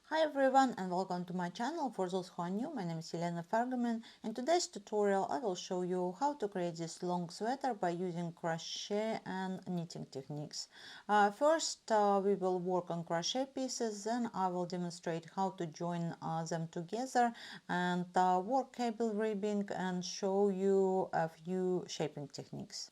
Hi everyone and welcome to my channel. For those who are new, my name is Elena Fergaman. In today's tutorial I will show you how to create this long sweater by using crochet and knitting techniques. First we will work on crochet pieces, then I will demonstrate how to join them together and work cable ribbing and show you a few shaping techniques.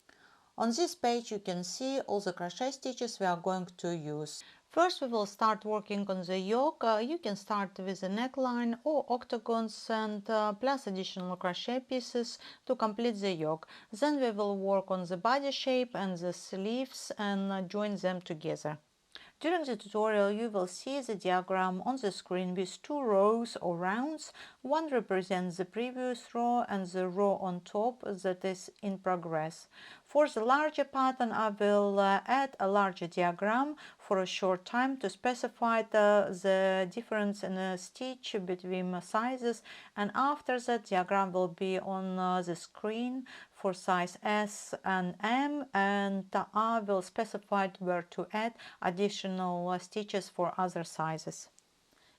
On this page you can see all the crochet stitches we are going to use. First we will start working on the yoke. You can start with a neckline or octagons and plus additional crochet pieces to complete the yoke. Then we will work on the body shape and the sleeves and join them together. During the tutorial you will see the diagram on the screen with two rows or rounds. One represents the previous row and the row on top that is in progress. For the larger pattern I will add a larger diagram for a short time to specify the difference in a stitch between sizes, and after that diagram will be on the screen for size S and M, and I will specify where to add additional stitches for other sizes.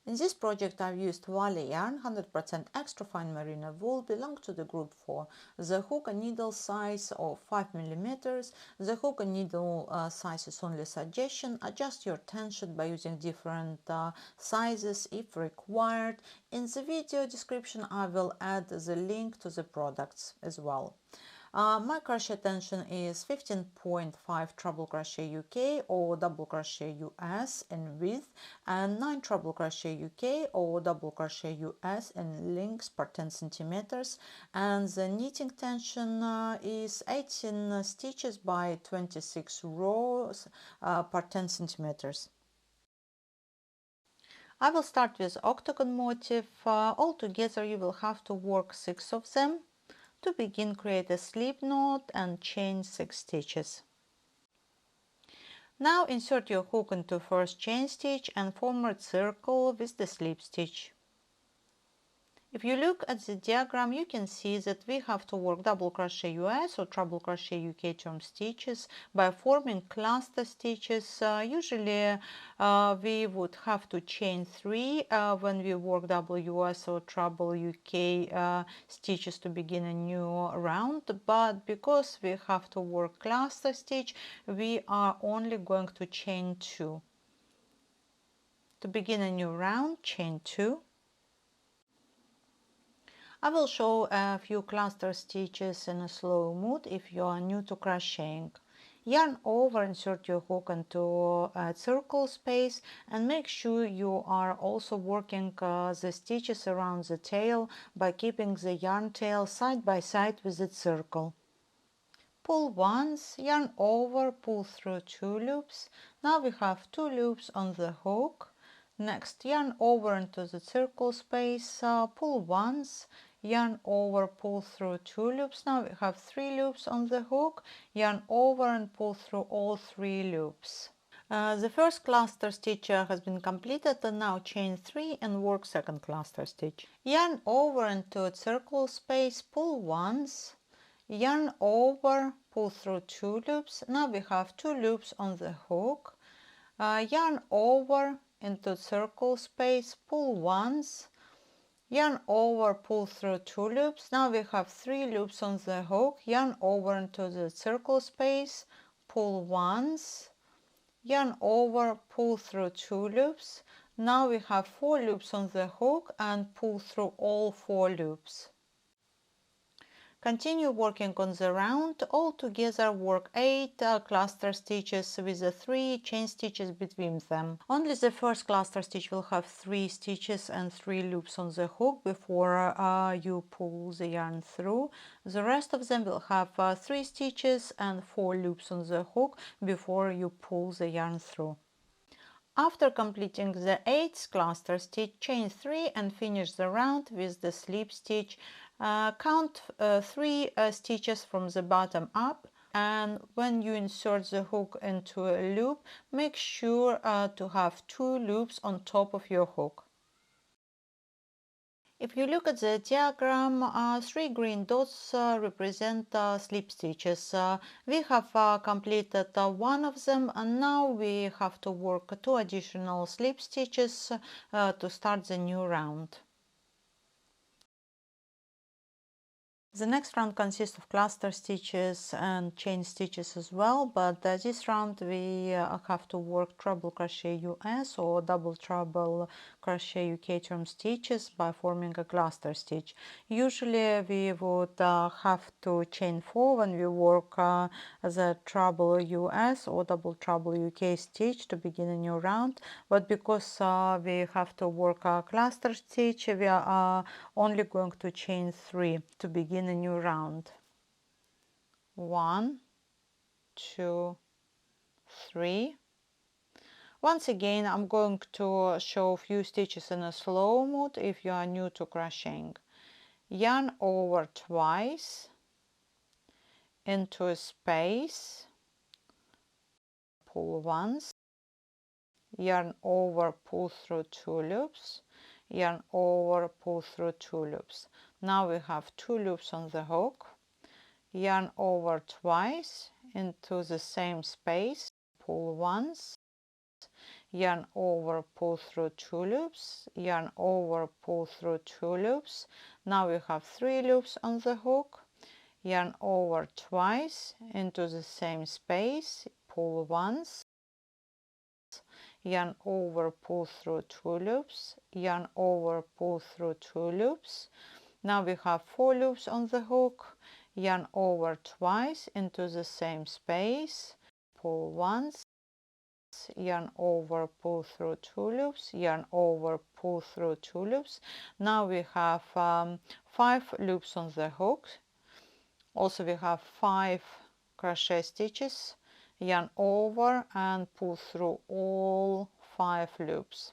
In this project I've used Wally yarn, 100% extra fine merino wool, belong to the group 4. The hook and needle size of 5 mm. The hook and needle size is only suggestion. Adjust your tension by using different sizes if required. In the video description I will add the link to the products as well. My crochet tension is 15.5 treble crochet UK or double crochet US in width, and 9 treble crochet UK or double crochet US in length per 10 centimeters, and the knitting tension is 18 stitches by 26 rows per 10 centimeters. I will start with octagon motif. Altogether you will have to work 6 of them. To begin, create a slip knot and chain 6 stitches. Now insert your hook into first chain stitch and form a circle with the slip stitch. If you look at the diagram, you can see that we have to work double crochet US or treble crochet UK term stitches by forming cluster stitches. Usually we would have to chain 3 when we work double US or treble UK stitches to begin a new round, but because we have to work cluster stitch, we are only going to chain 2. To begin a new round, chain 2. I will show a few cluster stitches in a slow mood if you are new to crocheting. Yarn over, insert your hook into a circle space and make sure you are also working the stitches around the tail by keeping the yarn tail side by side with the circle. Pull once, yarn over, pull through 2 loops. Now we have 2 loops on the hook. Next, yarn over into the circle space, pull once, yarn over, pull through 2 loops. Now we have 3 loops on the hook, yarn over and pull through all 3 loops. The first cluster stitch has been completed, and now chain 3 and work second cluster stitch. Yarn over into a circle space, pull once, yarn over, pull through 2 loops. Now we have 2 loops on the hook, yarn over into circle space, pull once, yarn over, pull through 2 loops. Now we have 3 loops on the hook, yarn over into the circle space, pull once, yarn over, pull through 2 loops. Now we have 4 loops on the hook and pull through all 4 loops. Continue working on the round. All together work 8 cluster stitches with the 3 chain stitches between them. Only the first cluster stitch will have 3 stitches and 3 loops on the hook before you pull the yarn through. The rest of them will have 3 stitches and 4 loops on the hook before you pull the yarn through. After completing the 8th cluster stitch, chain 3 and finish the round with the slip stitch. Count 3 stitches from the bottom up, and when you insert the hook into a loop, make sure to have 2 loops on top of your hook. If you look at the diagram, three green dots represent slip stitches. We have completed one of them, and now we have to work two additional slip stitches to start the new round. The next round consists of cluster stitches and chain stitches as well, but this round we have to work treble crochet US or double treble crochet UK term stitches by forming a cluster stitch. Usually we would have to chain 4 when we work the treble US or double treble UK stitch to begin a new round, but because we have to work a cluster stitch, we are only going to chain 3 to begin a new round. 1, 2, 3. Once again, I'm going to show a few stitches in a slow mode if you are new to crocheting. Yarn over twice into a space, pull once, yarn over, pull through 2 loops, yarn over, pull through 2 loops. Now we have 2 loops on the hook, yarn over twice into the same space, pull once, yarn over, pull through 2 loops, yarn over, pull through 2 loops. Now we have 3 loops on the hook, yarn over twice into the same space, pull once, yarn over, pull through 2 loops, yarn over, pull through 2 loops. Now we have 4 loops on the hook, yarn over twice into the same space, pull once, yarn over, pull through 2 loops, yarn over, pull through 2 loops. Now we have 5 loops on the hook. Also we have 5 crochet stitches, yarn over and pull through all 5 loops.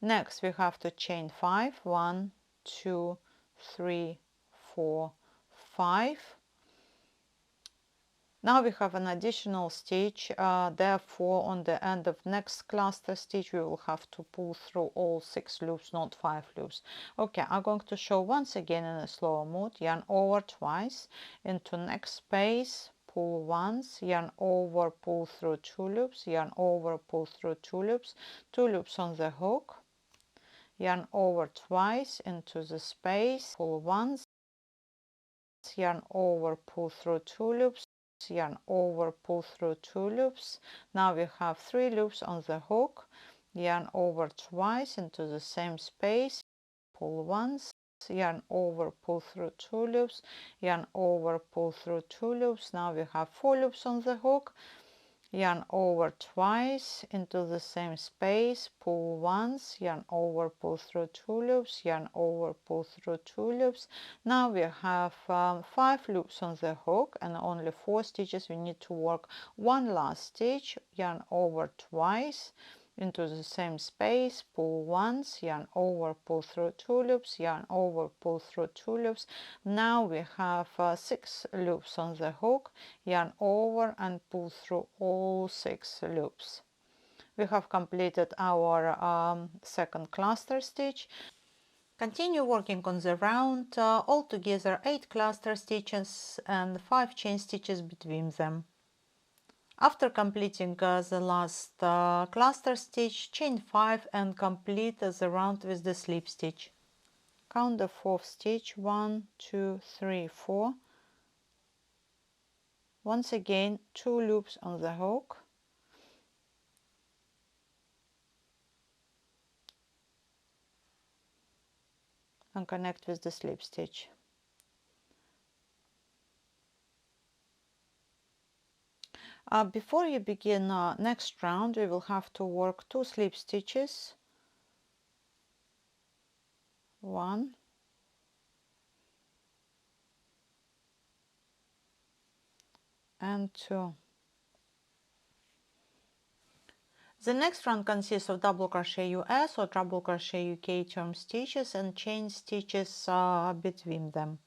Next we have to chain 5, 1, 2, 3, 4, 5. Now we have an additional stitch, therefore on the end of next cluster stitch we will have to pull through all 6 loops, not 5 loops. Okay, I'm going to show once again in a slower mode. Yarn over twice into next space, pull once, yarn over, pull through 2 loops, yarn over, pull through 2 loops, 2 loops on the hook, yarn over twice into the space, pull once, yarn over, pull through 2 loops, yarn over, pull through 2 loops. Now we have 3 loops on the hook, yarn over twice into the same space, pull once, yarn over, pull through 2 loops, yarn over, pull through 2 loops. Now we have 4 loops on the hook, yarn over twice into the same space, pull once, yarn over, pull through 2 loops, yarn over, pull through 2 loops. Now we have 5 loops on the hook and only 4 stitches. We need to work one last stitch, yarn over twice into the same space, pull once, yarn over, pull through 2 loops, yarn over, pull through 2 loops. Now we have 6 loops on the hook, yarn over and pull through all 6 loops. We have completed our second cluster stitch. Continue working on the round, altogether 8 cluster stitches and 5 chain stitches between them. After completing the last cluster stitch, chain 5 and complete the round with the slip stitch. Count the 4th stitch, 1, 2, 3, 4. Once again 2 loops on the hook, and connect with the slip stitch. Before you begin next round, we will have to work 2 slip stitches, 1 and 2. The next round consists of double crochet US or double crochet UK term stitches and chain stitches between them.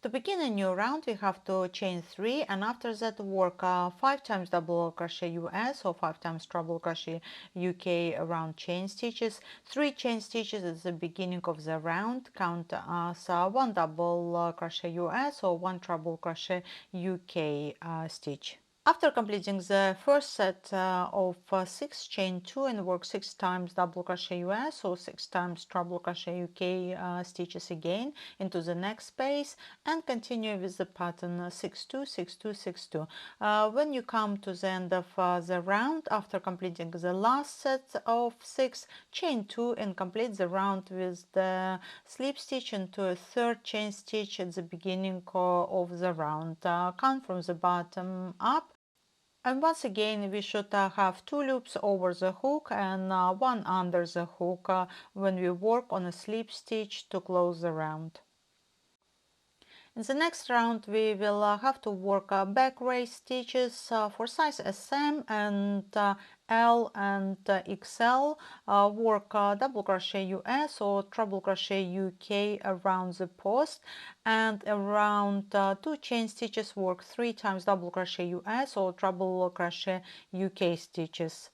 To begin a new round, we have to chain 3 and after that work 5 times double crochet US or 5 times treble crochet UK around chain stitches, 3 chain stitches at the beginning of the round, count as 1 double crochet US or 1 treble crochet UK stitch. After completing the first set of 6, chain 2 and work 6 times double crochet US or 6 times treble crochet UK stitches again into the next space and continue with the pattern 6 2 6 2 6 2. When you come to the end of the round, after completing the last set of 6, chain 2 and complete the round with the slip stitch into a third chain stitch at the beginning of the round. Count from the bottom up. And once again, we should have 2 loops over the hook and 1 under the hook when we work on a slip stitch to close the round. In the next round, we will have to work back race stitches for size SM and L and XL. Work double crochet US or treble crochet UK around the post, and around 2 chain stitches work 3 times double crochet US or treble crochet UK stitches.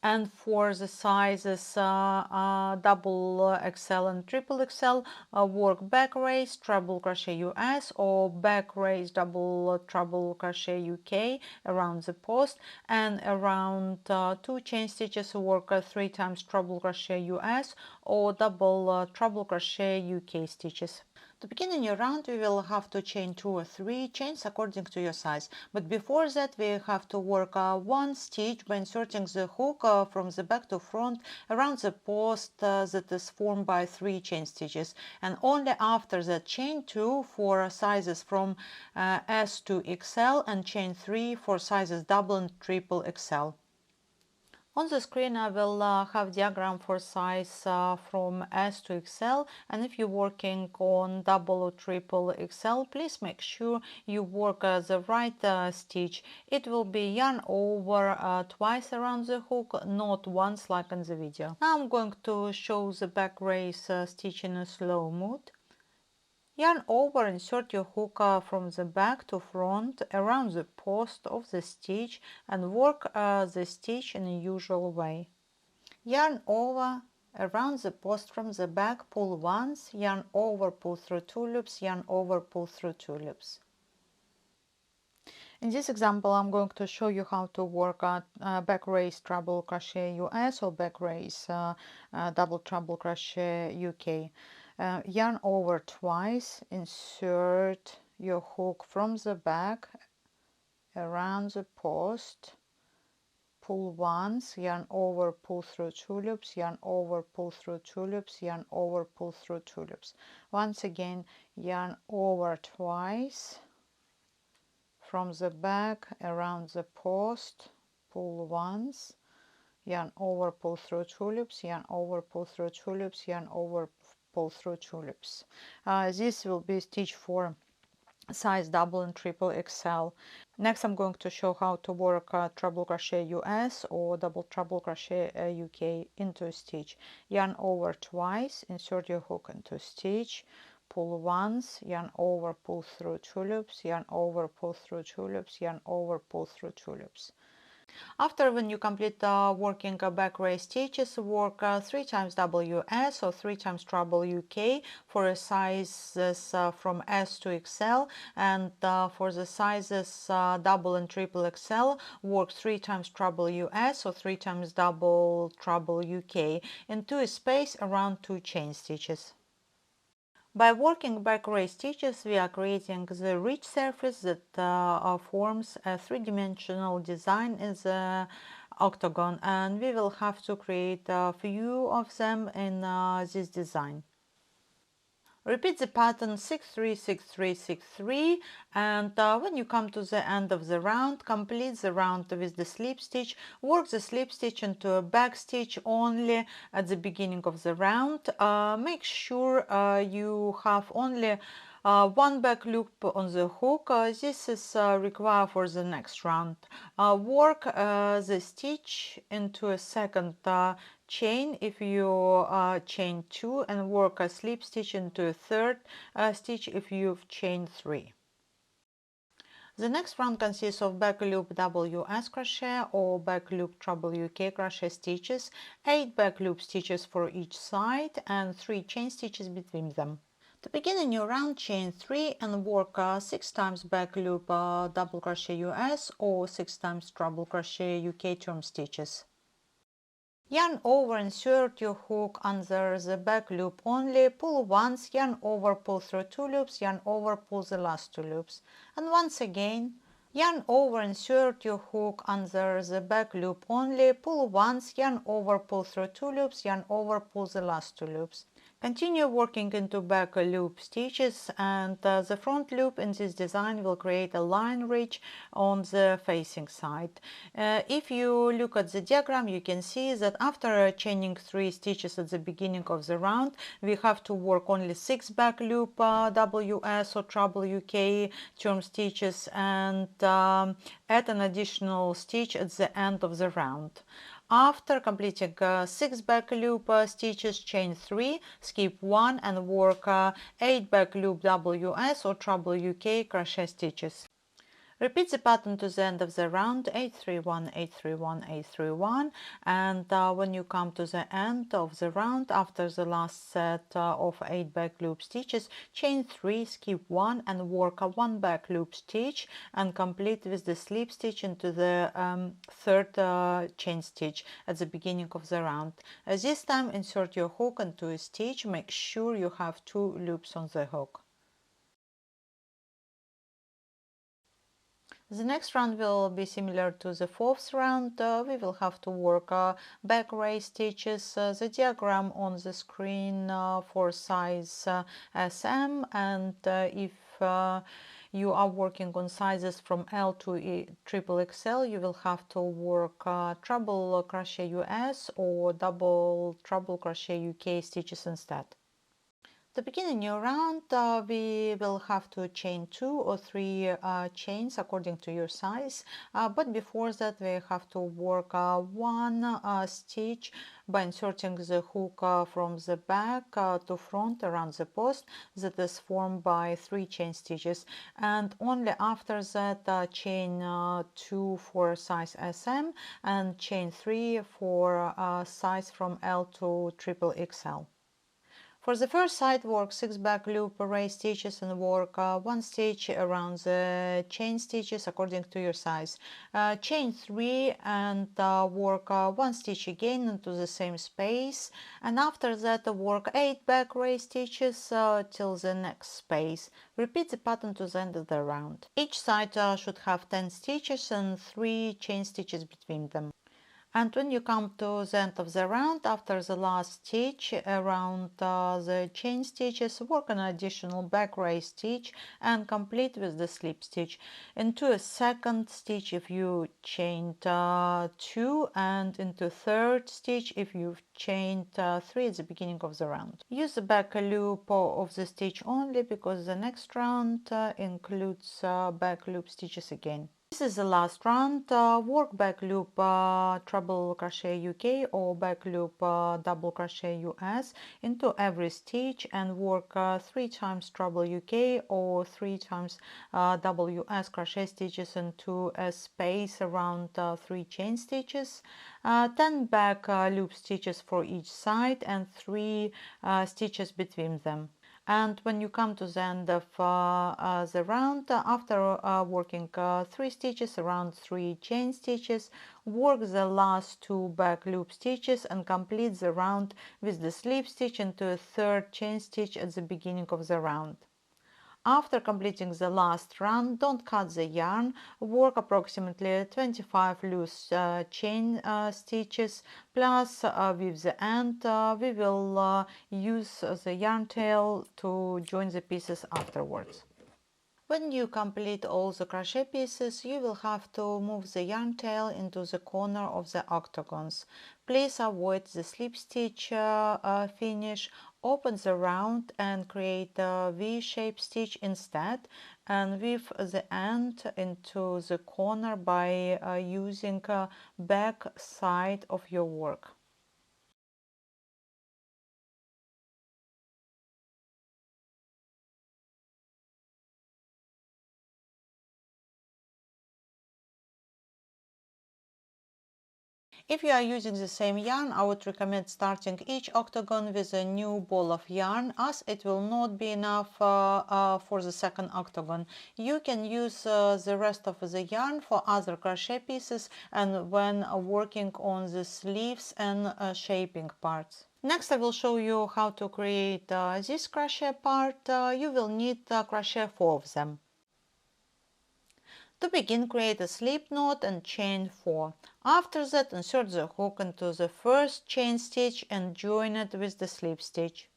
And for the sizes double XL and triple XL, work back race treble crochet US or back race double treble crochet UK around the post, and around 2 chain stitches work 3 times treble crochet US or double treble crochet UK stitches. To begin a new round, we will have to chain 2 or 3 chains according to your size. But before that, we have to work 1 stitch by inserting the hook from the back to front around the post that is formed by 3 chain stitches. And only after that, chain 2 for sizes from S to XL and chain 3 for sizes double and triple XL. On the screen I will have diagram for size from S to XL, and if you're working on double or triple XL, please make sure you work the right stitch. It will be yarn over twice around the hook, not once like in the video. Now I'm going to show the back race stitch in a slow mood. Yarn over, insert your hook from the back to front around the post of the stitch and work the stitch in the usual way. Yarn over, around the post from the back, pull once, yarn over, pull through 2 loops, yarn over, pull through 2 loops. In this example, I'm going to show you how to work back race treble crochet US or back race double treble crochet UK. Yarn over twice, insert your hook from the back around the post, pull once, yarn over, pull through 2 loops, yarn over, pull through 2 loops, yarn over, pull through 2 loops. Once again, yarn over twice, from the back around the post, pull once, yarn over, pull through 2 loops, yarn over, pull through 2 loops, yarn over, pull through 2 loops. This will be stitch for size double and triple XL. Next I'm going to show how to work treble crochet US or double treble crochet UK into a stitch. Yarn over twice, insert your hook into stitch, pull once, yarn over, pull through 2 loops, yarn over, pull through 2 loops, yarn over, pull through 2 loops. After, when you complete working back race stitches, work 3 times WS or 3 times treble UK for sizes from S to XL, and for the sizes double and triple XL, work 3 times treble US or 3 times double treble UK into a space around 2 chain stitches. By working back race stitches, we are creating the rich surface that forms a three-dimensional design in the octagon, and we will have to create a few of them in this design. Repeat the pattern 6 3 6 3 6 3, and when you come to the end of the round, complete the round with the slip stitch. Work the slip stitch into a back stitch only at the beginning of the round. Make sure you have only one back loop on the hook. This is required for the next round. Work the stitch into a second chain if you chain 2 and work a slip stitch into a third stitch if you've chained 3. The next round consists of back loop WS crochet or back loop treble UK crochet stitches, 8 back loop stitches for each side and 3 chain stitches between them. To begin a new round, chain 3 and work 6 times back loop double crochet US or 6 times treble crochet UK turn stitches. Yarn over, insert your hook under the back loop only, pull once, yarn over, pull through 2 loops, yarn over, pull the last 2 loops. And once again, yarn over, insert your hook under the back loop only, pull once, yarn over, pull through 2 loops, yarn over, pull the last 2 loops. Continue working into back loop stitches, and the front loop in this design will create a line ridge on the facing side. If you look at the diagram, you can see that after chaining 3 stitches at the beginning of the round, we have to work only 6 back loop WS or treble UK turn stitches and add an additional stitch at the end of the round. After completing 6 back loop stitches, chain 3, skip 1 and work 8 back loop WS or treble UK crochet stitches. Repeat the pattern to the end of the round, 831, 831, 831, and when you come to the end of the round, after the last set of 8 back loop stitches, chain 3, skip 1 and work a 1 back loop stitch and complete with the slip stitch into the third chain stitch at the beginning of the round. This time insert your hook into a stitch, make sure you have 2 loops on the hook. The next round will be similar to the fourth round. We will have to work back race stitches. The diagram on the screen for size SM, and if you are working on sizes from L to triple XL, you will have to work treble crochet US or double treble crochet UK stitches instead. To begin a new round, we will have to chain 2 or 3 chains according to your size, but before that we have to work 1 stitch by inserting the hook from the back to front around the post that is formed by 3 chain stitches, and only after that chain 2 for size SM and chain 3 for size from L to triple XL. For the first side, work 6 back loop array stitches and work 1 stitch around the chain stitches according to your size. Chain 3 and work 1 stitch again into the same space, and after that work 8 back array stitches till the next space. Repeat the pattern to the end of the round. Each side should have 10 stitches and 3 chain stitches between them. And when you come to the end of the round, after the last stitch around the chain stitches, work an additional back race stitch and complete with the slip stitch. Into a second stitch if you chained 2, and into third stitch if you've chained 3 at the beginning of the round. Use the back loop of the stitch only because the next round includes back loop stitches again. This is the last round. Work back loop treble crochet UK or back loop double crochet US into every stitch and work 3 times treble UK or 3 times WS crochet stitches into a space around 3 chain stitches, 10 back loop stitches for each side and 3 stitches between them. And when you come to the end of the round, after working 3 stitches around 3 chain stitches, work the last 2 back loop stitches and complete the round with the slip stitch into a third chain stitch at the beginning of the round. After completing the last round, don't cut the yarn, work approximately 25 loose chain stitches, plus with the end we will use the yarn tail to join the pieces afterwards. When you complete all the crochet pieces, you will have to move the yarn tail into the corner of the octagons. Please avoid the slip stitch finish, open the round and create a V-shaped stitch instead, and weave the end into the corner by using back side of your work. If you are using the same yarn, I would recommend starting each octagon with a new ball of yarn, as it will not be enough for the second octagon. You can use the rest of the yarn for other crochet pieces and when working on the sleeves and shaping parts. Next, I will show you how to create this crochet part. You will need crochet 4 of them. To begin, create a slip knot and chain 4. After that, insert the hook into the first chain stitch and join it with the slip stitch.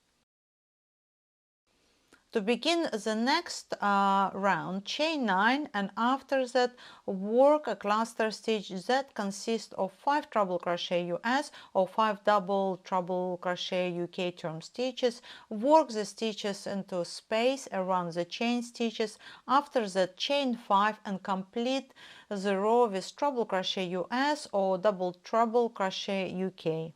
To begin the next round, chain 9, and after that work a cluster stitch that consists of 5 treble crochet US or 5 double treble crochet UK turn stitches. Work the stitches into space around the chain stitches. After that, chain 5 and complete the row with treble crochet US or double treble crochet UK.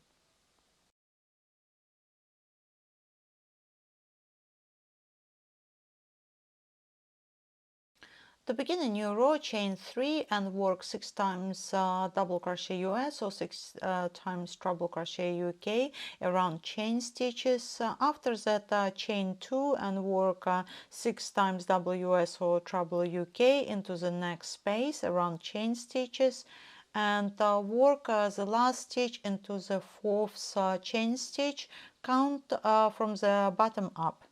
To begin a new row, chain 3 and work 6 times double crochet US or 6 times treble crochet UK around chain stitches. After that, chain 2 and work 6 times double US or treble UK into the next space around chain stitches, and work the last stitch into the 4th chain stitch. Count from the bottom up.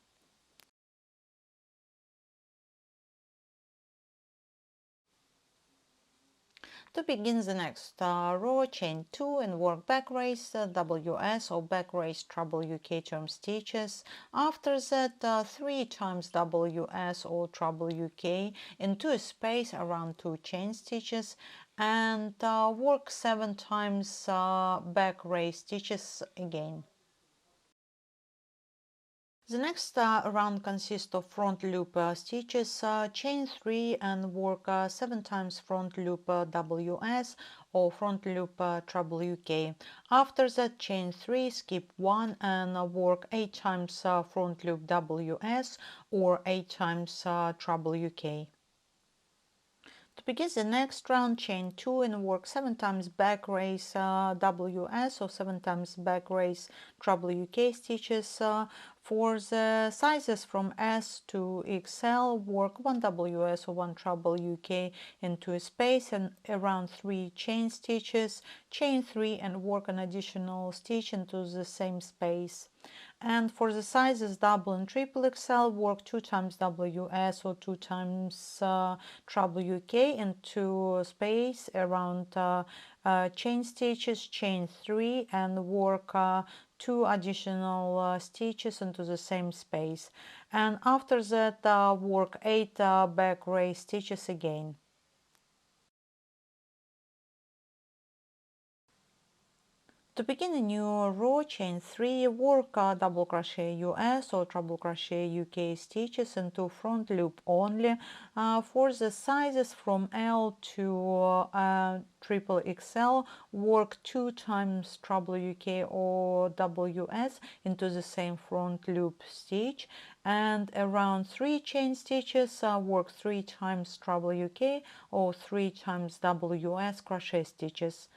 To begin the next row, chain 2 and work back race WS or back race treble UK turn stitches. After that, 3 times WS or treble UK into a space around 2 chain stitches, and work 7 times back race stitches again. The next round consists of front loop stitches, chain 3 and work 7 times front loop WS or front loop treble UK. After that, chain 3, skip 1 and work 8 times front loop WS or 8 times treble UK. To begin the next round, chain 2 and work 7 times back race WS or 7 times back race treble UK stitches. For the sizes from S to XL, work 1 WS or 1 treble UK into a space and around 3 chain stitches, chain 3 and work an additional stitch into the same space. And for the sizes double and triple XL, work 2 times WS or 2 times treble UK into space around chain stitches, chain 3 and work 2 additional stitches into the same space. And after that, work 8 back race stitches again. To begin a new row, chain 3, work double crochet US or treble crochet UK stitches into front loop only. For the sizes from L to triple XL, work 2 times treble UK or WS into the same front loop stitch, and around 3 chain stitches, work 3 times treble UK or 3 times WS crochet stitches.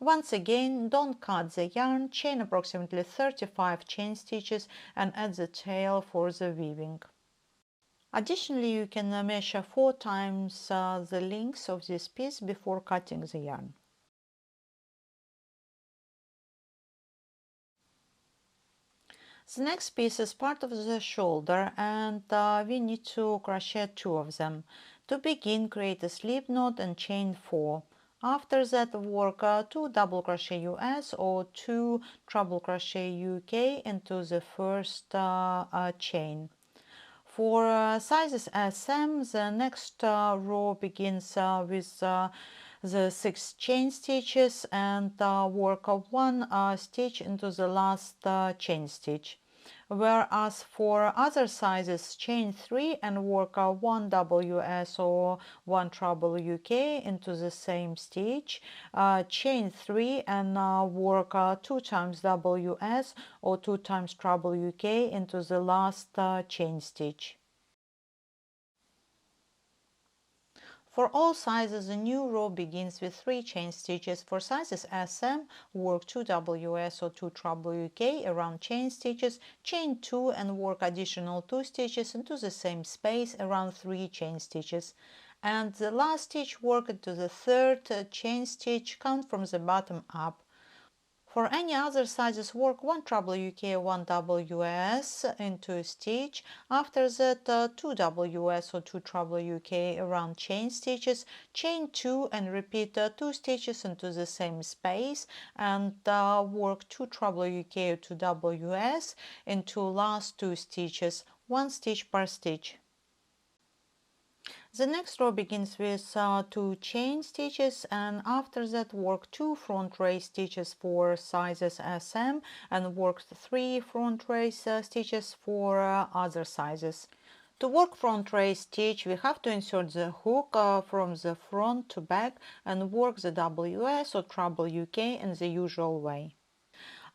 Once again, don't cut the yarn, chain approximately 35 chain stitches and add the tail for the weaving. Additionally, you can measure 4 times the length of this piece before cutting the yarn. The next piece is part of the shoulder, and we need to crochet 2 of them. To begin, create a slip knot and chain 4. After that, work 2 double crochet US or 2 treble crochet UK into the first chain. For sizes SM, the next row begins with the 6 chain stitches and work 1 stitch into the last chain stitch. Whereas for other sizes, chain 3 and work 1 WS or 1 treble UK into the same stitch, chain 3 and work 2 times WS or 2 times treble UK into the last chain stitch. For all sizes, the new row begins with 3 chain stitches. For sizes SM, work 2 WS or 2 treble UK around chain stitches, chain 2 and work additional 2 stitches into the same space around 3 chain stitches. And the last stitch, work into the third chain stitch, count from the bottom up. For any other sizes, work 1 treble UK, 1 WS into a stitch. After that, 2 WS or 2 treble UK around chain stitches, chain 2 and repeat 2 stitches into the same space, and work 2 treble UK or 2 WS into last 2 stitches, 1 stitch per stitch. The next row begins with 2 chain stitches, and after that work 2 front race stitches for sizes SM and work 3 front race stitches for other sizes. To work front race stitch, we have to insert the hook from the front to back and work the WS or treble UK in the usual way.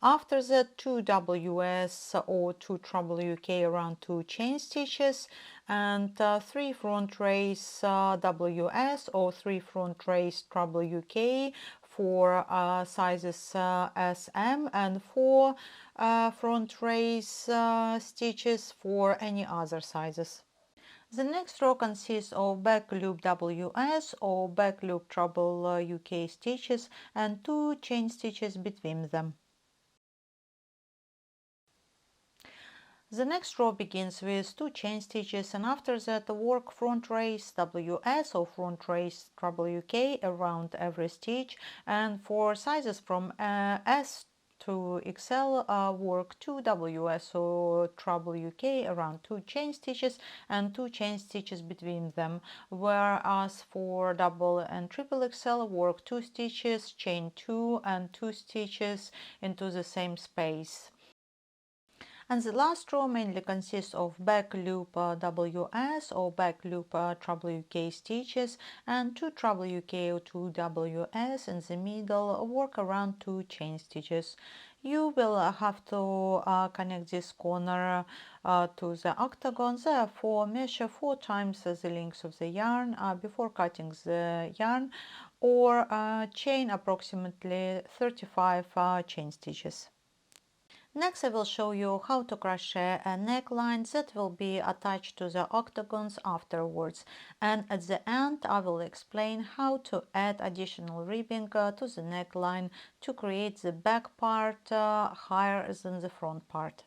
After that, 2 WS or 2 treble UK around 2 chain stitches, and 3 front race WS or 3 front race treble UK for sizes SM, and 4 front race stitches for any other sizes. The next row consists of back loop WS or back loop treble UK stitches and 2 chain stitches between them. The next row begins with 2 chain stitches, and after that work front race WS or front race treble UK around every stitch, and for sizes from S to XL work 2 WS or treble UK around 2 chain stitches and 2 chain stitches between them, whereas for double and triple XL work 2 stitches, chain 2 and 2 stitches into the same space. And the last row mainly consists of back loop WS or back loop treble UK stitches and 2 treble UK or 2 WS in the middle, work around 2 chain stitches. You will have to connect this corner to the octagon, therefore measure 4 times the length of the yarn before cutting the yarn, or chain approximately 35 chain stitches. Next, I will show you how to crochet a neckline that will be attached to the octagons afterwards. And at the end, I will explain how to add additional ribbing to the neckline to create the back part higher than the front part.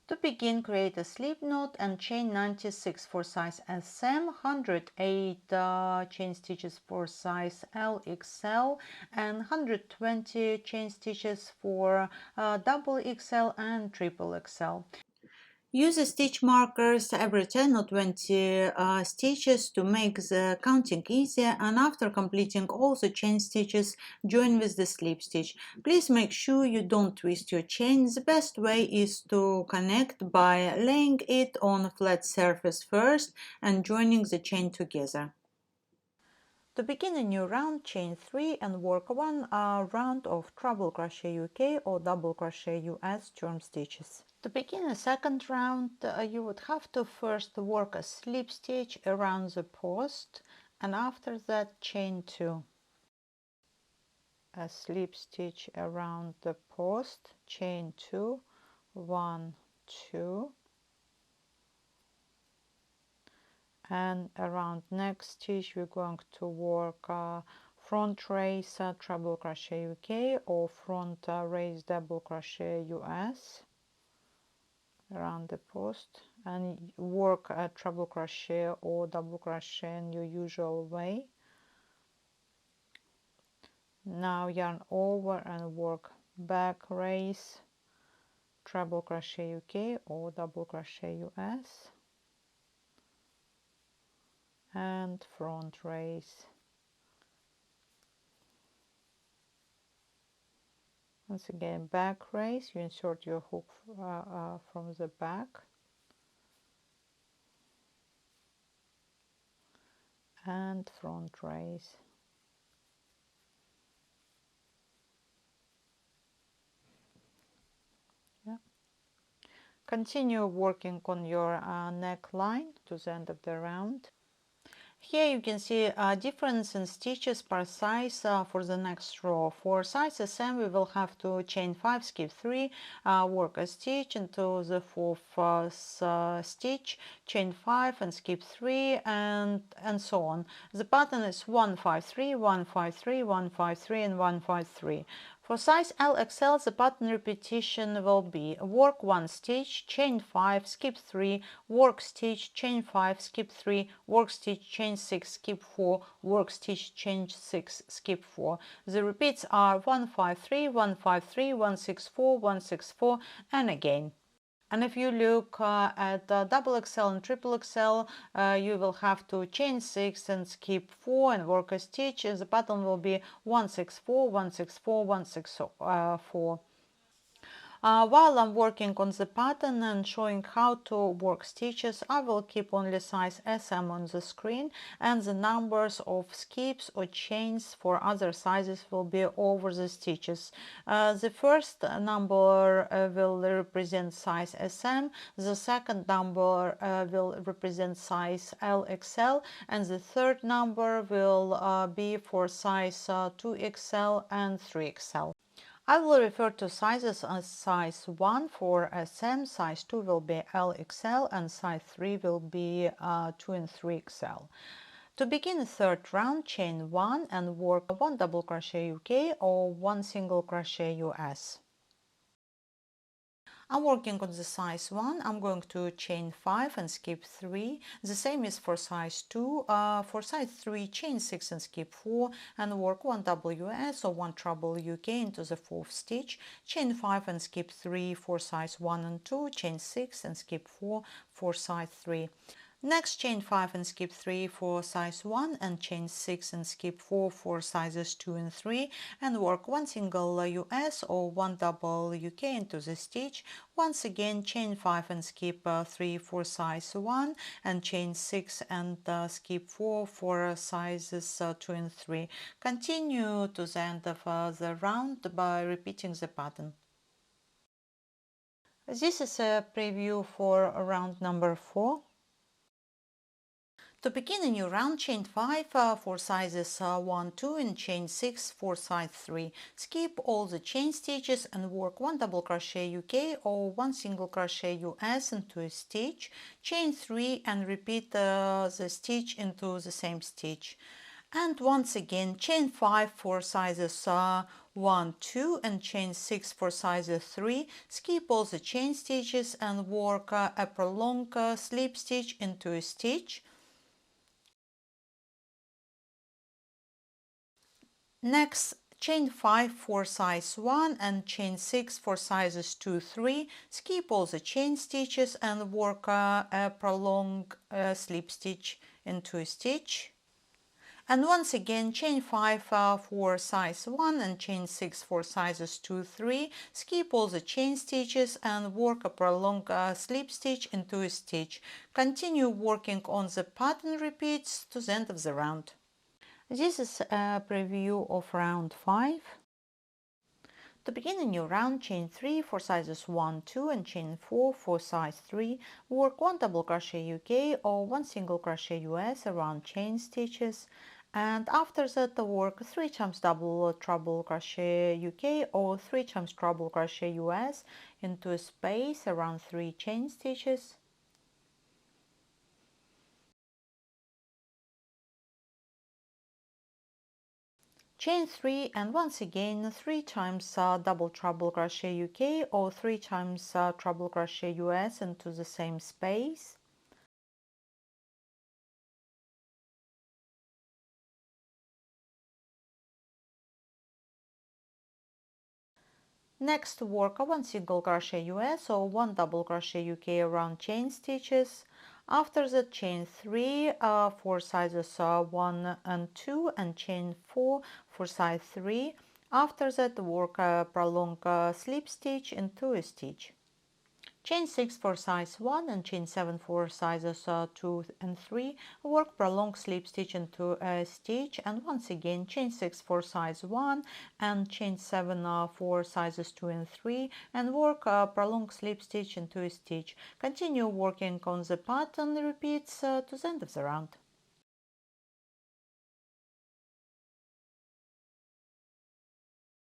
To begin, create a slip knot and chain 96 for size SM, 108 chain stitches for size LXL, and 120 chain stitches for double XL and triple XL. Use the stitch markers every 10 or 20 stitches to make the counting easier, and after completing all the chain stitches, join with the slip stitch. Please make sure you don't twist your chain. The best way is to connect by laying it on a flat surface first and joining the chain together. To begin a new round, chain 3 and work 1 round of treble crochet UK or double crochet US turn stitches. To begin a second round, you would have to first work a slip stitch around the post, and after that chain 2. A slip stitch around the post, chain 2, 1, 2, and around next stitch we're going to work front race treble crochet UK or front race double crochet US around the post, and work a treble crochet or double crochet in your usual way. Now yarn over and work back race treble crochet UK or double crochet US and front race. Once again, back race, you insert your hook from the back and front race. Yeah. Continue working on your neckline to the end of the round. Here you can see a difference in stitches per size for the next row. For size SM we will have to chain 5, skip 3, work a stitch into the fourth stitch, chain 5 and skip 3, and so on. The pattern is 153, 153, 153 and 153. For size LXL, the pattern repetition will be work 1 stitch, chain 5, skip 3, work stitch, chain 5, skip 3, work stitch, chain 6, skip 4, work stitch, chain 6, skip 4. The repeats are 153, 153, 164, 164, and again. And if you look at double XL and triple XL, you will have to chain 6 and skip 4 and work a stitch. And the pattern will be 164, 164, 164. While I'm working on the pattern and showing how to work stitches, I will keep only size SM on the screen, and the numbers of skips or chains for other sizes will be over the stitches. The first number will represent size SM, the second number will represent size LXL, and the third number will be for size 2XL and 3XL. I will refer to sizes as size 1 for SM, size 2 will be LXL, and size 3 will be 2 and 3XL. To begin the third round, chain 1 and work 1 double crochet UK or 1 single crochet US. I'm working on the size 1. I'm going to chain 5 and skip 3. The same is for size 2. For size 3, chain 6 and skip 4 and work 1 WS or 1 treble UK into the 4th stitch. Chain 5 and skip 3 for size 1 and 2. Chain 6 and skip 4 for size 3. Next, chain 5 and skip 3 for size 1 and chain 6 and skip 4 for sizes 2 and 3 and work 1 single US or 1 double UK into the stitch. Once again, chain 5 and skip 3 for size 1 and chain 6 and skip 4 for sizes 2 and 3. Continue to the end of the round by repeating the pattern. This is a preview for round number 4. To begin a new round, chain 5 for sizes 1, 2 and chain 6 for size 3. Skip all the chain stitches and work 1 double crochet UK or 1 single crochet US into a stitch, chain 3 and repeat the stitch into the same stitch. And once again, chain 5 for sizes 1, 2 and chain 6 for sizes 3. Skip all the chain stitches and work a prolonged slip stitch into a stitch. Next, chain 5 for size 1 and chain 6 for sizes 2, 3. Skip all the chain stitches and work a prolonged slip stitch into a stitch. And once again, chain 5 for size 1 and chain 6 for sizes 2, 3. Skip all the chain stitches and work a prolonged slip stitch into a stitch. Continue working on the pattern repeats to the end of the round. This is a preview of round 5. To begin a new round, chain 3 for sizes 1, 2 and chain 4 for size 3. Work 1 double crochet UK or 1 single crochet US around chain stitches, and after that work 3 times double treble crochet UK or 3 times treble crochet US into a space around 3 chain stitches. Chain 3 and once again 3 times double treble crochet UK or 3 times treble crochet US into the same space. Next, work a 1 single crochet US or 1 double crochet UK around chain stitches. After that, chain 3 for sizes 1 and 2 and chain 4 for size 3. After that, work a prolonged slip stitch into a stitch. Chain 6 for size 1 and chain 7 for sizes 2 and 3. Work prolonged slip stitch into a stitch, and once again chain 6 for size 1 and chain 7 for sizes 2 and 3 and work prolonged slip stitch into a stitch. Continue working on the pattern repeats to the end of the round.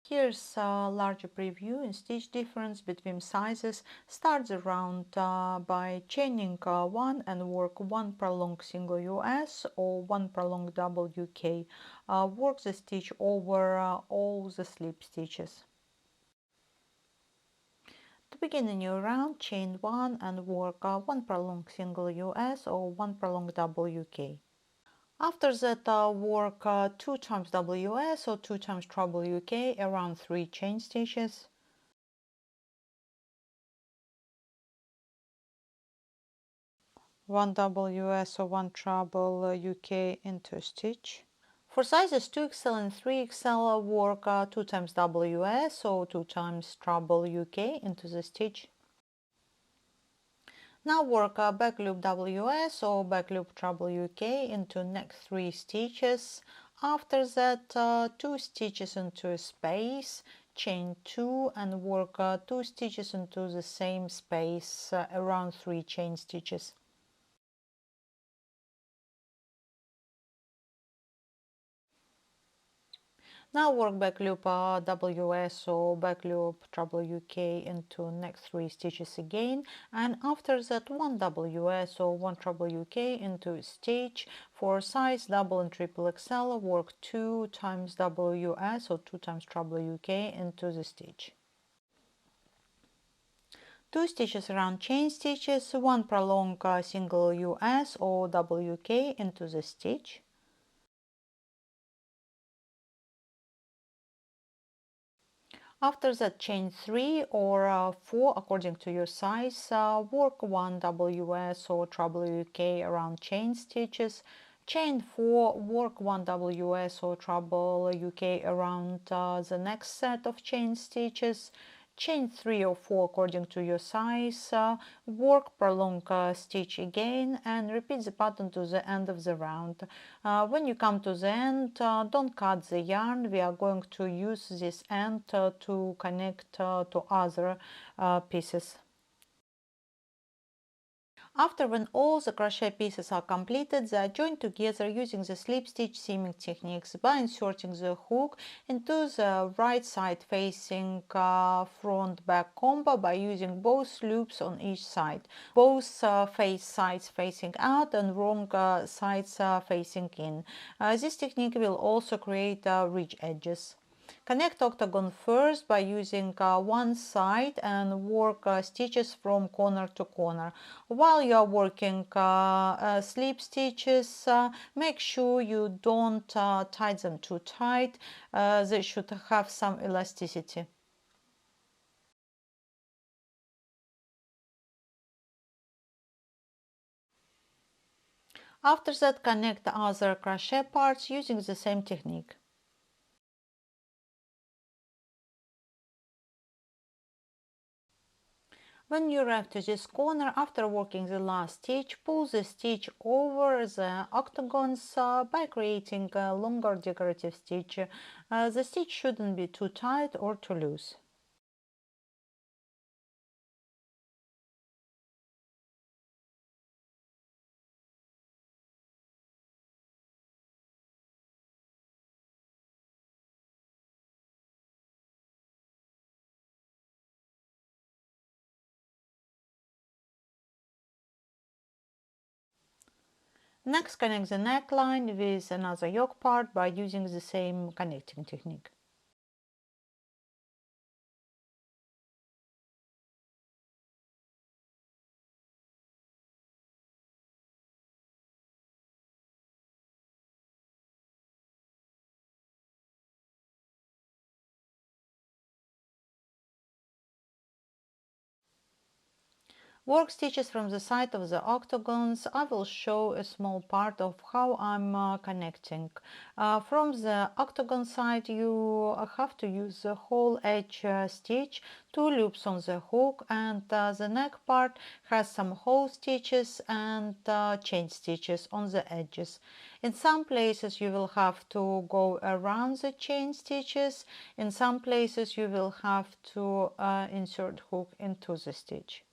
Here's a larger preview in stitch difference between sizes. Start the round by chaining 1 and work 1 prolonged single US or 1 prolonged double UK. Work the stitch over all the slip stitches. To begin a new round, chain 1 and work 1 prolonged single US or 1 prolonged double UK. After that, work 2 times WS or 2 times treble UK around 3 chain stitches. One WS or 1 treble UK into a stitch. For sizes 2XL and 3XL, work 2 times WS or 2 times treble UK into the stitch. Now work back loop WS or back loop treble UK into next 3 stitches. After that, 2 stitches into a space, chain 2 and work 2 stitches into the same space around 3 chain stitches. Now work back loop WS or back loop treble UK into next 3 stitches again, and after that 1 WS or 1 treble UK into a stitch. For size double and triple XL, work 2 times WS or 2 times treble UK into the stitch. 2 stitches around chain stitches, 1 prolong single US or WK into the stitch. After that, chain 3 or 4 according to your size, work 1 WS or treble UK around chain stitches, chain 4, work 1 WS or treble UK around the next set of chain stitches, chain 3 or 4 according to your size, work prolong stitch again and repeat the pattern to the end of the round. When you come to the end, don't cut the yarn. We are going to use this end to connect to other pieces. After when all the crochet pieces are completed, they are joined together using the slip stitch seaming techniques by inserting the hook into the right side facing front back combo by using both loops on each side, both sides facing out and wrong sides facing in. This technique will also create ridge edges. Connect octagon first by using one side and work stitches from corner to corner. While you are working slip stitches, make sure you don't tie them too tight. They should have some elasticity. After that, connect the other crochet parts using the same technique. When you arrive to this corner, after working the last stitch, pull the stitch over the octagons by creating a longer decorative stitch. The stitch shouldn't be too tight or too loose. Next, connect the neckline with another yoke part by using the same connecting technique. Work stitches from the side of the octagons. I will show a small part of how I'm connecting. From the octagon side, you have to use the whole edge stitch, 2 loops on the hook, and the neck part has some hole stitches and chain stitches on the edges. In some places you will have to go around the chain stitches. In some places you will have to insert hook into the stitch.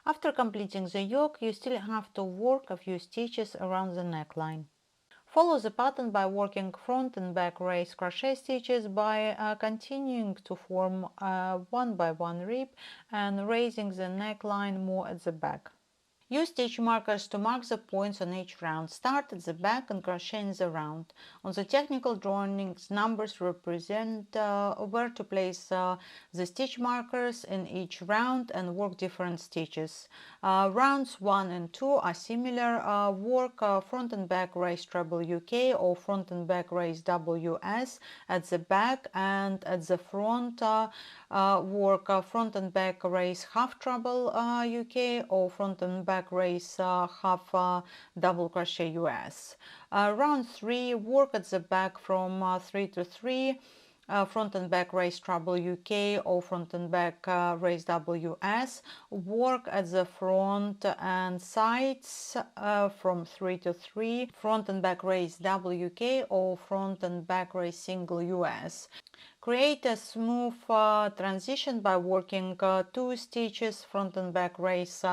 After completing the yoke, you still have to work a few stitches around the neckline. Follow the pattern by working front and back raised crochet stitches by continuing to form a one by one rib and raising the neckline more at the back. Use stitch markers to mark the points on each round. Start at the back and crochet in the round. On the technical drawings, numbers represent where to place the stitch markers in each round and work different stitches. Rounds 1 and 2 are similar. Work front and back raised treble UK or front and back raised WS at the back, and at the front work front and back raise half treble UK or front and back raise half double crochet US. Round 3, work at the back from 3 to 3, front and back raise treble UK or front and back raise WS. Work at the front and sides from 3 to 3, front and back raise WK or front and back raise single US. Create a smooth transition by working 2 stitches front and back raise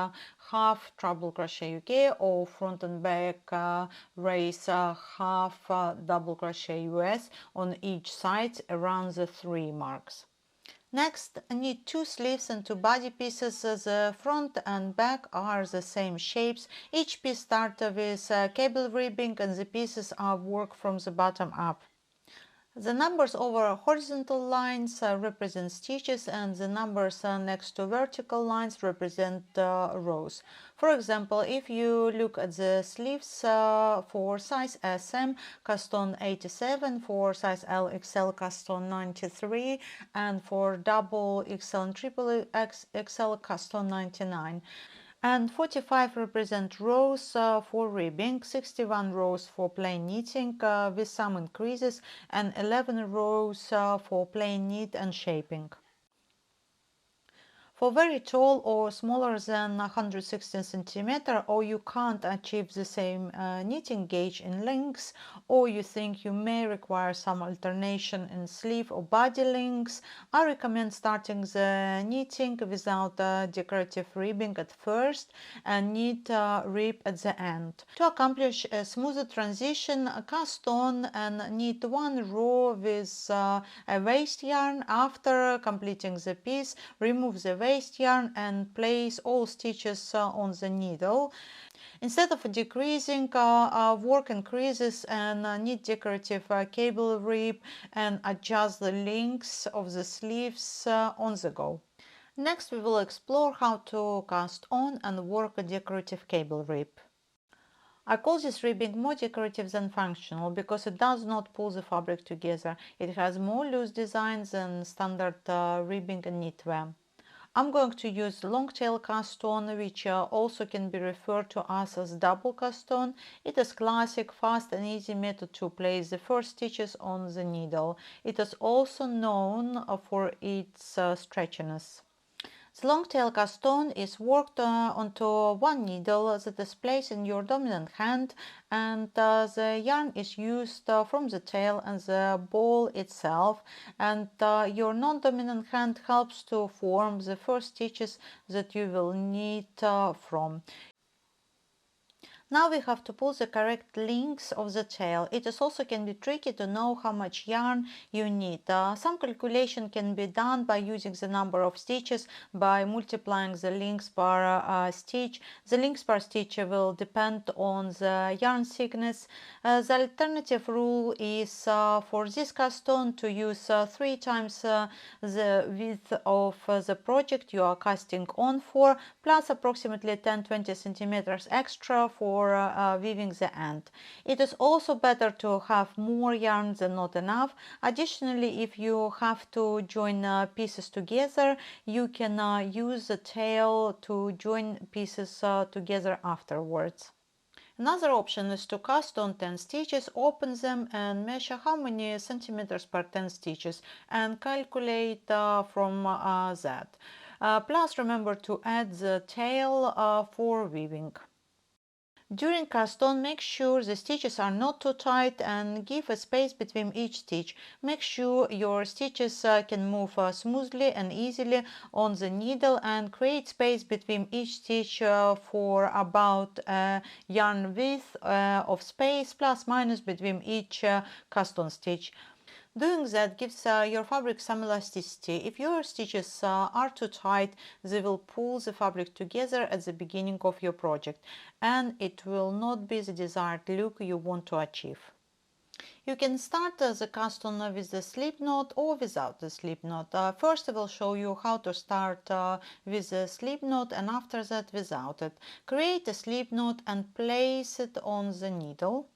half treble crochet UK or front and back raise half double crochet US on each side around the 3 marks. Next, knit 2 sleeves and 2 body pieces. The front and back are the same shapes. Each piece starts with cable ribbing and the pieces are worked from the bottom up. The numbers over horizontal lines represent stitches, and the numbers next to vertical lines represent rows. For example, if you look at the sleeves for size SM, cast on 87, for size LXL, cast on 93, and for double XL and triple XL, cast on 99. And 45 represent rows for ribbing, 61 rows for plain knitting with some increases, and 11 rows for plain knit and shaping. For very tall or smaller than 116 cm, or you can't achieve the same knitting gauge in lengths, or you think you may require some alternation in sleeve or body lengths, I recommend starting the knitting without decorative ribbing at first and knit rib at the end. To accomplish a smoother transition, cast on and knit 1 row with a waste yarn. After completing the piece, remove the waste yarn and place all stitches on the needle. Instead of decreasing, work increases and knit decorative cable rib and adjust the lengths of the sleeves on the go. Next, we will explore how to cast on and work a decorative cable rib. I call this ribbing more decorative than functional because it does not pull the fabric together. It has more loose designs than standard ribbing and knitwear. I'm going to use long tail cast on, which also can be referred to as double cast on. It is classic, fast and easy method to place the first stitches on the needle. It is also known for its stretchiness. The long tail cast on is worked onto one needle that is placed in your dominant hand, and the yarn is used from the tail and the ball itself, and your non-dominant hand helps to form the first stitches that you will knit from. Now we have to pull the correct length of the tail. It is also can be tricky to know how much yarn you need. Some calculation can be done by using the number of stitches by multiplying the length per stitch. The length per stitch will depend on the yarn thickness. The alternative rule is for this cast on to use 3 times the width of the project you are casting on for, plus approximately 10-20 centimeters extra for weaving the end. It is also better to have more yarn than not enough. Additionally, if you have to join pieces together, you can use the tail to join pieces together afterwards. Another option is to cast on 10 stitches, open them and measure how many centimeters per 10 stitches and calculate from that. Plus remember to add the tail for weaving. During cast on, make sure the stitches are not too tight and give a space between each stitch. Make sure your stitches can move smoothly and easily on the needle, and create space between each stitch for about yarn width of space plus minus between each cast on stitch. Doing that gives your fabric some elasticity. If your stitches are too tight, they will pull the fabric together at the beginning of your project, and it will not be the desired look you want to achieve. You can start the cast on with the slip knot or without the slip knot. First I will show you how to start with the slip knot, and after that without it. Create a slip knot and place it on the needle.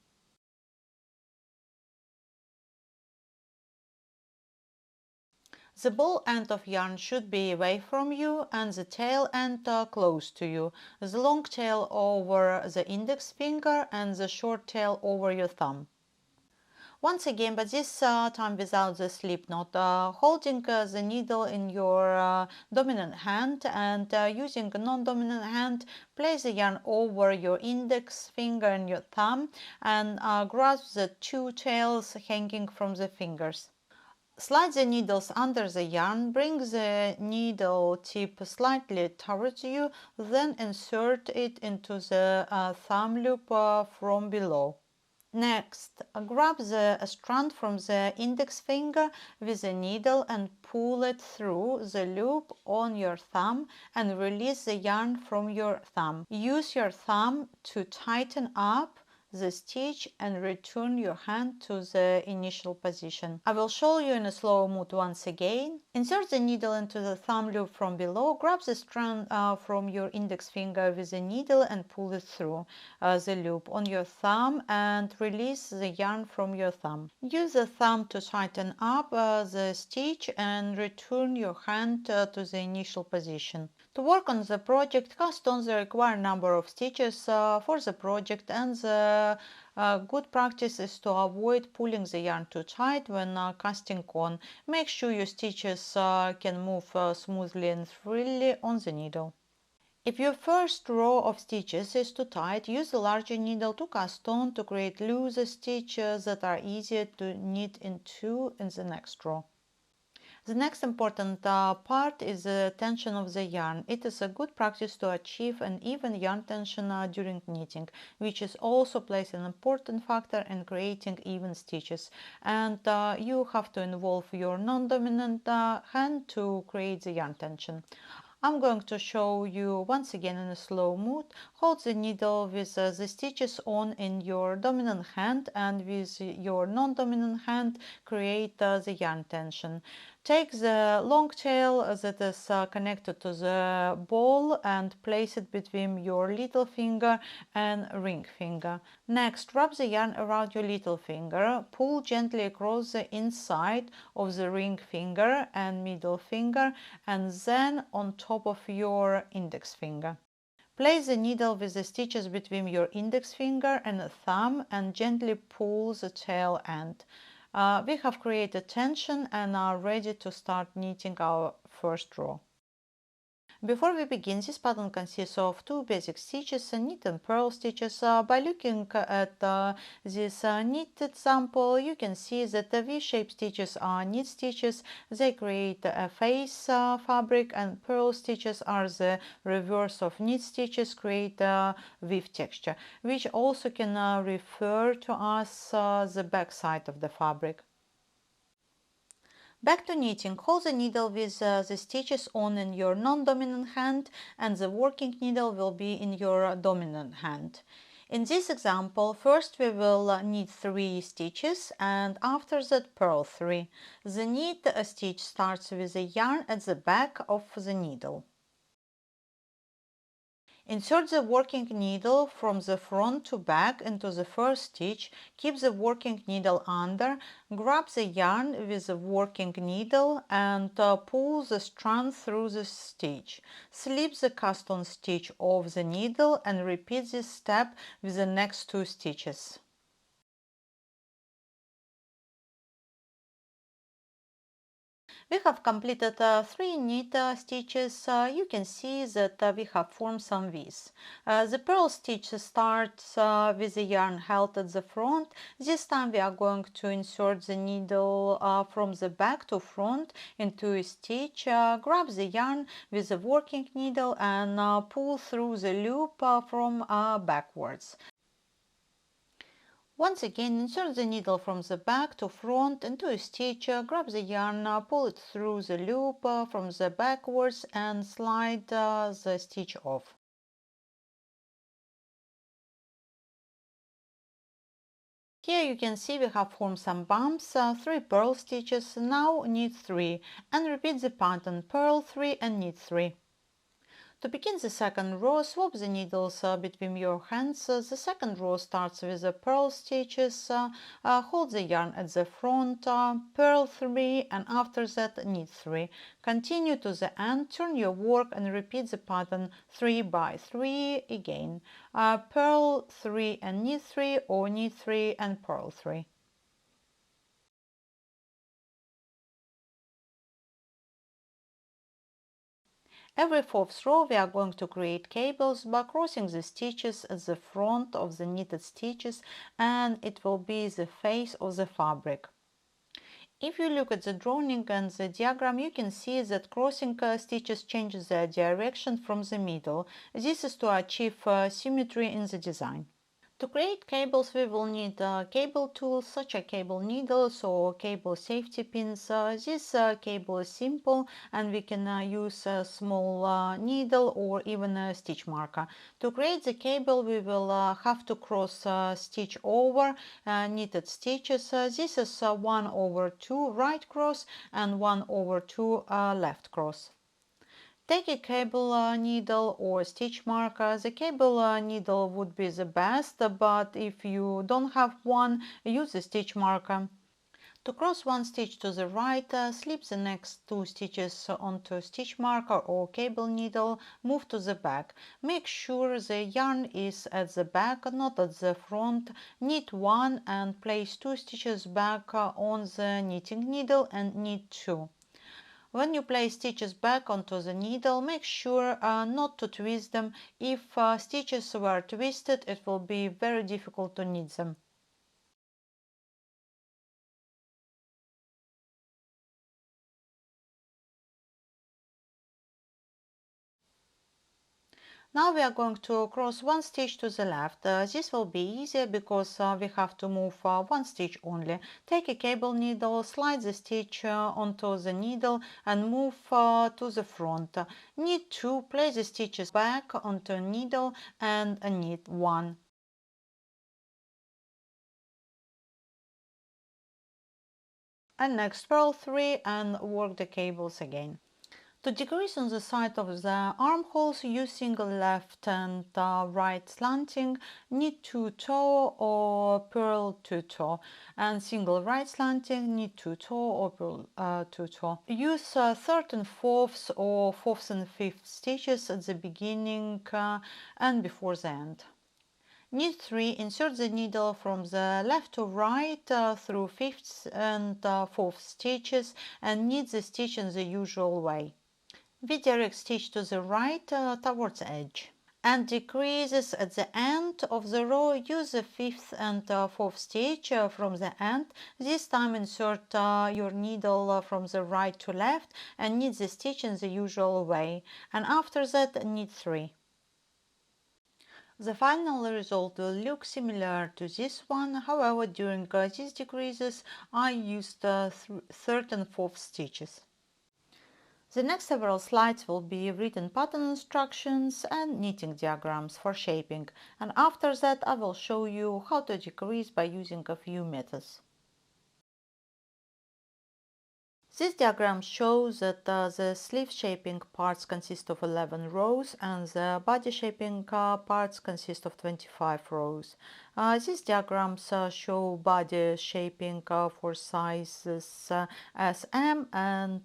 The ball end of yarn should be away from you and the tail end close to you. The long tail over the index finger and the short tail over your thumb. Once again, but this time without the slip knot, holding the needle in your dominant hand and using a non-dominant hand, place the yarn over your index finger and your thumb and grasp the two tails hanging from the fingers. Slide the needles under the yarn, bring the needle tip slightly towards you, then insert it into the thumb loop from below. Next, grab the strand from the index finger with the needle and pull it through the loop on your thumb and release the yarn from your thumb. Use your thumb to tighten up the stitch and return your hand to the initial position. I will show you in a slow mode once again. Insert the needle into the thumb loop from below, grab the strand from your index finger with the needle and pull it through the loop on your thumb and release the yarn from your thumb. Use the thumb to tighten up the stitch and return your hand to the initial position. To work on the project, cast on the required number of stitches for the project, and the good practice is to avoid pulling the yarn too tight when casting on. Make sure your stitches can move smoothly and freely on the needle. If your first row of stitches is too tight, use the larger needle to cast on to create looser stitches that are easier to knit into in the next row. The next important part is the tension of the yarn. It is a good practice to achieve an even yarn tension during knitting, which is also plays an important factor in creating even stitches. And you have to involve your non-dominant hand to create the yarn tension. I'm going to show you once again in a slow mode. Hold the needle with the stitches on in your dominant hand, and with your non-dominant hand create the yarn tension. Take the long tail that is connected to the ball and place it between your little finger and ring finger. Next, wrap the yarn around your little finger. Pull gently across the inside of the ring finger and middle finger, and then on top of your index finger. Place the needle with the stitches between your index finger and thumb and gently pull the tail end. We have created tension and are ready to start knitting our first row. Before we begin, this pattern consists of two basic stitches, knit and purl stitches. By looking at this knitted sample, you can see that the V-shaped stitches are knit stitches. They create a face fabric, and purl stitches are the reverse of knit stitches, create a weave texture, which also can refer to as the back side of the fabric. Back to knitting, hold the needle with the stitches on in your non-dominant hand, and the working needle will be in your dominant hand. In this example, first we will knit 3 stitches and after that purl 3. The knit stitch starts with the yarn at the back of the needle. Insert the working needle from the front to back into the first stitch, keep the working needle under, grab the yarn with the working needle and pull the strand through the stitch. Slip the cast on stitch off the needle and repeat this step with the next 2 stitches. We have completed 3 knit stitches. You can see that we have formed some V's. The purl stitch starts with the yarn held at the front. This time we are going to insert the needle from the back to front into a stitch. Grab the yarn with the working needle and pull through the loop from backwards. Once again, insert the needle from the back to front into a stitch, grab the yarn, pull it through the loop from the backwards and slide the stitch off. Here you can see we have formed some bumps, 3 purl stitches, now knit 3 and repeat the pattern, purl 3 and knit 3. To begin the second row, swap the needles between your hands. The second row starts with the purl stitches. Hold the yarn at the front, purl 3 and after that knit 3. Continue to the end, turn your work and repeat the pattern 3 by 3 again. Purl 3 and knit 3 or knit 3 and purl 3. Every 4th row we are going to create cables by crossing the stitches at the front of the knitted stitches, and it will be the face of the fabric. If you look at the drawing and the diagram, you can see that crossing stitches change their direction from the middle. This is to achieve symmetry in the design. To create cables, we will need cable tools such as cable needles or cable safety pins. This cable is simple and we can use a small needle or even a stitch marker. To create the cable, we will have to cross stitch over knitted stitches. This is 1/2 right cross and 1/2 left cross. Take a cable needle or stitch marker. The cable needle would be the best, but if you don't have one, use a stitch marker. To cross one stitch to the right, slip the next 2 stitches onto a stitch marker or cable needle, move to the back. Make sure the yarn is at the back, not at the front. Knit 1 and place 2 stitches back on the knitting needle and knit 2. When you place stitches back onto the needle, make sure not to twist them. If stitches were twisted, it will be very difficult to knit them. Now we are going to cross one stitch to the left. This will be easier because we have to move one stitch only. Take a cable needle, slide the stitch onto the needle and move to the front. Knit 2, place the stitches back onto a needle and knit 1. And next purl 3 and work the cables again. To decrease on the side of the armholes, using left and right slanting, knit 2 toe or purl 2 toe, and single right slanting, knit 2 toe or purl 2 toe. Use 3rd and 4th or 4th and 5th stitches at the beginning and before the end. Knit 3, insert the needle from the left to right through 5th and 4th stitches and knit the stitch in the usual way. V-direct stitch to the right towards edge. And decreases at the end of the row, use the 5th and 4th stitch from the end. This time insert your needle from the right to left and knit the stitch in the usual way. And after that, knit 3. The final result will look similar to this one, however during these decreases I used 3rd and 4th stitches. The next several slides will be written pattern instructions and knitting diagrams for shaping, and after that I will show you how to decrease by using a few methods. This diagram shows that the sleeve shaping parts consist of 11 rows and the body shaping parts consist of 25 rows. These diagrams show body shaping for sizes S, M, and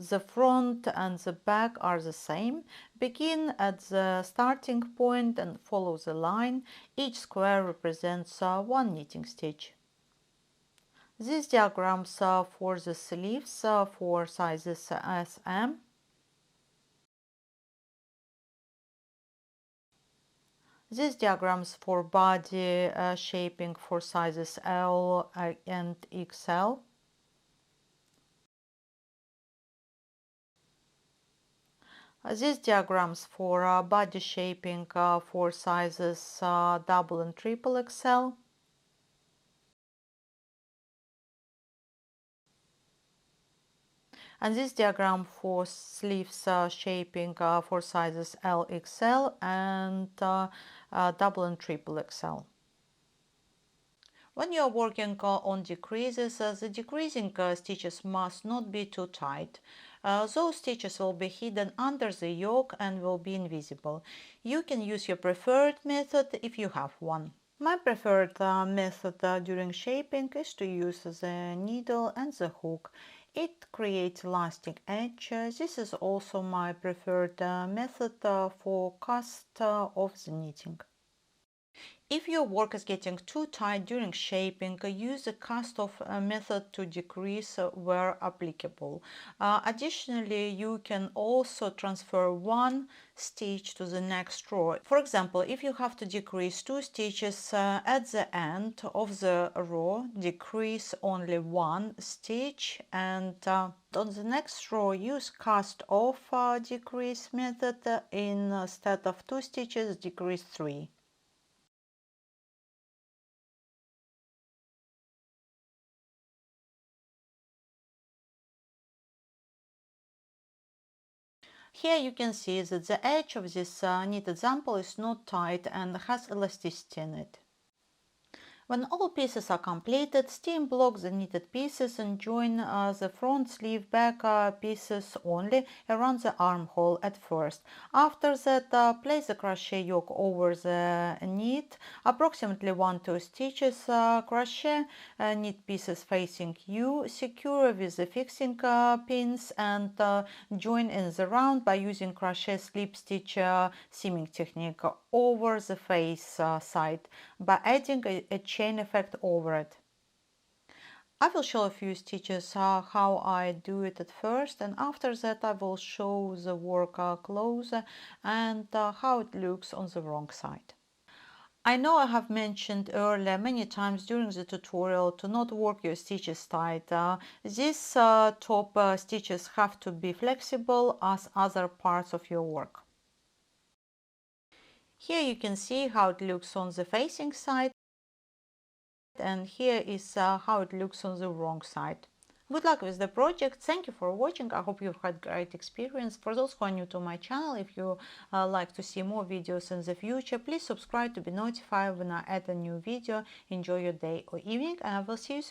the front and the back are the same. Begin at the starting point and follow the line. Each square represents one knitting stitch. These diagrams for the sleeves for sizes S, M. These diagrams for body shaping for sizes L and XL. These diagrams for body shaping for sizes double and triple XL. And this diagram for sleeves shaping for sizes L, XL and double and triple XL. When you are working on decreases, the decreasing stitches must not be too tight. Those stitches will be hidden under the yoke and will be invisible. You can use your preferred method if you have one. My preferred method during shaping is to use the needle and the hook. It creates elastic edge. This is also my preferred method for cast of the knitting. If your work is getting too tight during shaping, use the cast-off method to decrease where applicable. Additionally, you can also transfer one stitch to the next row. For example, if you have to decrease 2 stitches at the end of the row, decrease only 1 stitch, and on the next row use cast-off decrease method. Instead of 2 stitches, decrease 3. Here you can see that the edge of this knit example is not tight and has elasticity in it. When all pieces are completed, steam block the knitted pieces and join the front sleeve back pieces only around the armhole at first. After that, place the crochet yoke over the knit, approximately 1-2 stitches, crochet knit pieces facing you, secure with the fixing pins, and join in the round by using crochet slip stitch seaming technique over the face side by adding a chain effect over it. I will show a few stitches how I do it at first, and after that I will show the work closer and how it looks on the wrong side. I know I have mentioned earlier many times during the tutorial to not work your stitches tight. These top stitches have to be flexible as other parts of your work. Here you can see how it looks on the facing side, and here is how it looks on the wrong side. Good luck with the project. Thank you for watching. I hope you've had great experience. For those who are new to my channel, if you like to see more videos in the future, please subscribe to be notified when I add a new video. Enjoy your day or evening, and I will see you soon.